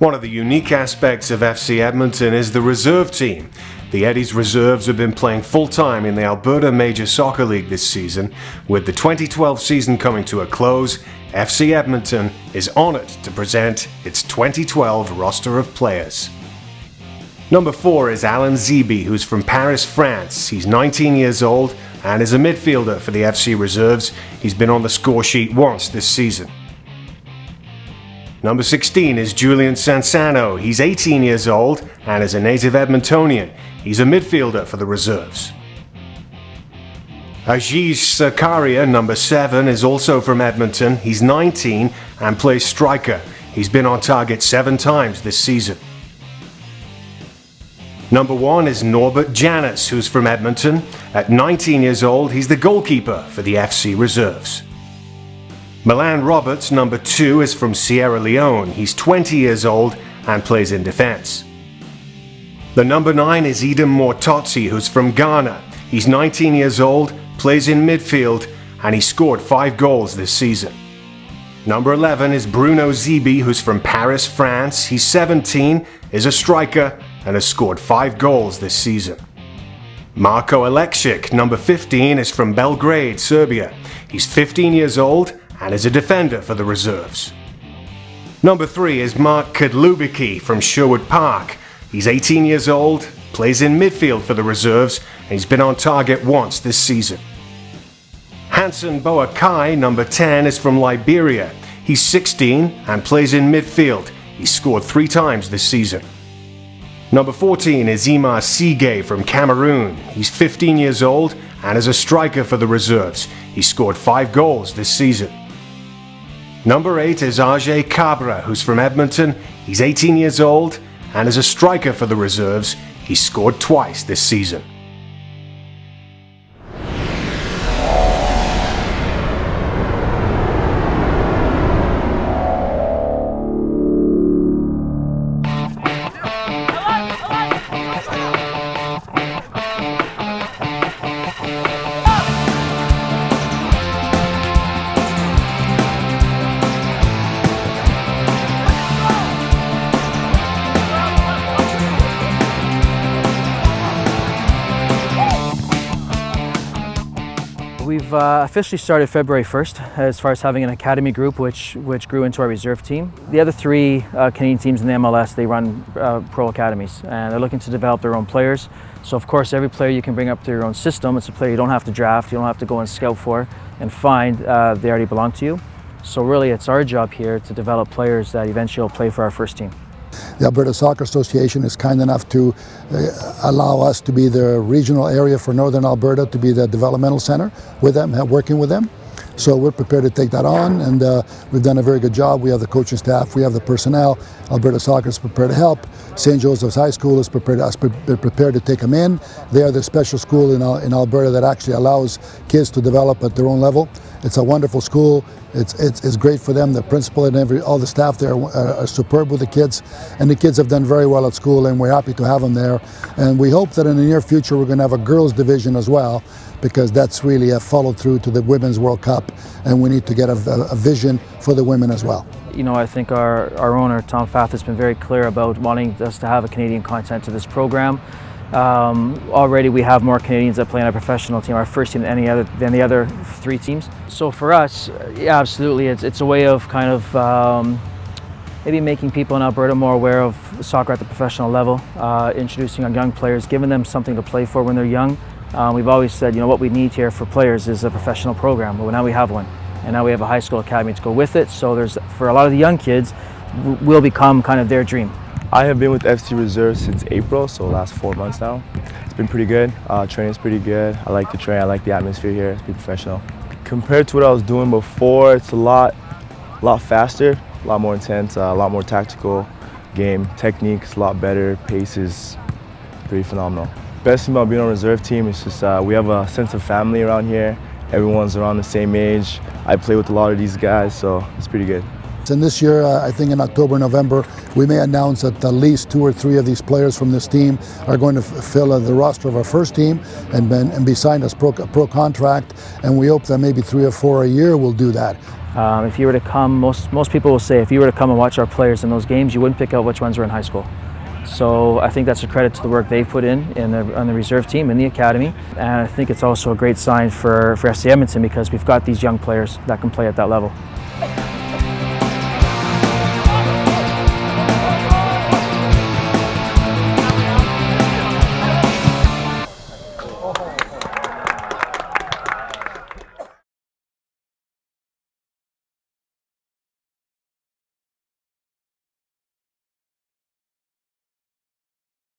One of the unique aspects of FC Edmonton is the reserve team. The Eddies Reserves have been playing full-time in the Alberta Major Soccer League this season. With the 2012 season coming to a close, FC Edmonton is honoured to present its 2012 roster of players. Number 4 is Alan Zeeby, who's from Paris, France. He's 19 years old and is a midfielder for the FC Reserves. He's been on the score sheet once this season. Number 16 is Julian Sansano. He's 18 years old and is a native Edmontonian. He's a midfielder for the Reserves. Aziz Zakaria, number 7, is also from Edmonton. He's 19 and plays striker. He's been on target 7 times this season. Number 1 is Norbert Janus, who's from Edmonton. At 19 years old, he's the goalkeeper for the FC Reserves. Milan Roberts, number 2, is from Sierra Leone. He's 20 years old and plays in defense. The number 9 is Edem Mortotsi, who's from Ghana. He's 19 years old, plays in midfield, and he scored 5 goals this season. Number 11 is Bruno Zeeby, who's from Paris, France. He's 17, is a striker, and has scored 5 goals this season. Marko Aleksic, number 15, is from Belgrade, Serbia. He's 15 years old and is a defender for the Reserves. Number 3 is Mark Kadlubicki from Sherwood Park. He's 18 years old, plays in midfield for the Reserves, and he's been on target once this season. Hansen Boakai, number 10, is from Liberia. He's 16 and plays in midfield. He's scored 3 times this season. Number 14 is Imar Sige from Cameroon. He's 15 years old and is a striker for the Reserves. He scored 5 goals this season. Number 8 is Ajay Cabra, who's from Edmonton. He's 18 years old and is a striker for the Reserves. He scored twice this season. We've officially started February 1st as far as having an academy group which grew into our reserve team. The other 3 Canadian teams in the MLS, they run pro academies and they're looking to develop their own players. So of course every player you can bring up to your own system. It's a player you don't have to draft, you don't have to go and scout for and find, they already belong to you. So really it's our job here to develop players that eventually will play for our first team. The Alberta Soccer Association is kind enough to allow us to be the regional area for Northern Alberta, to be the developmental center with them, working with them. So we're prepared to take that on, and we've done a very good job. We have the coaching staff, we have the personnel. Alberta Soccer is prepared to help. St. Joseph's High School is prepared to take them in. They are the special school in Alberta that actually allows kids to develop at their own level. It's a wonderful school. It's great for them. The principal and all the staff there are superb with the kids, and the kids have done very well at school, and we're happy to have them there. And we hope that in the near future we're going to have a girls division as well, because that's really a follow through to the Women's World Cup, and we need to get a vision for the women as well. You know, I think our owner, Tom Fath, has been very clear about wanting us to have a Canadian content to this program. Already we have more Canadians that play on our professional team, our first team, than the other 3 teams. So for us, yeah, absolutely, it's a way of kind of maybe making people in Alberta more aware of soccer at the professional level, introducing our young players, giving them something to play for when they're young. We've always said, you know, what we need here for players is a professional program. Well, now we have one, and now we have a high school academy to go with it. So there's, for a lot of the young kids, will become kind of their dream. I have been with FC Reserves since April, so the last 4 months now. It's been pretty good. Training's pretty good. I like to train. I like the atmosphere here. It's pretty professional. Compared to what I was doing before, it's a lot faster, a lot more intense, a lot more tactical game. Technique's a lot better. Pace is pretty phenomenal. Best thing about being on a reserve team is just we have a sense of family around here. Everyone's around the same age. I play with a lot of these guys, so it's pretty good. And this year, I think in October, November, we may announce that at least 2 or 3 of these players from this team are going to fill the roster of our first team and be signed as pro contract. And we hope that maybe 3 or 4 a year will do that. If you were to come, most people will say, if you were to come and watch our players in those games, you wouldn't pick out which ones were in high school. So I think that's a credit to the work they've put on the reserve team, in the academy. And I think it's also a great sign for FC Edmonton, because we've got these young players that can play at that level.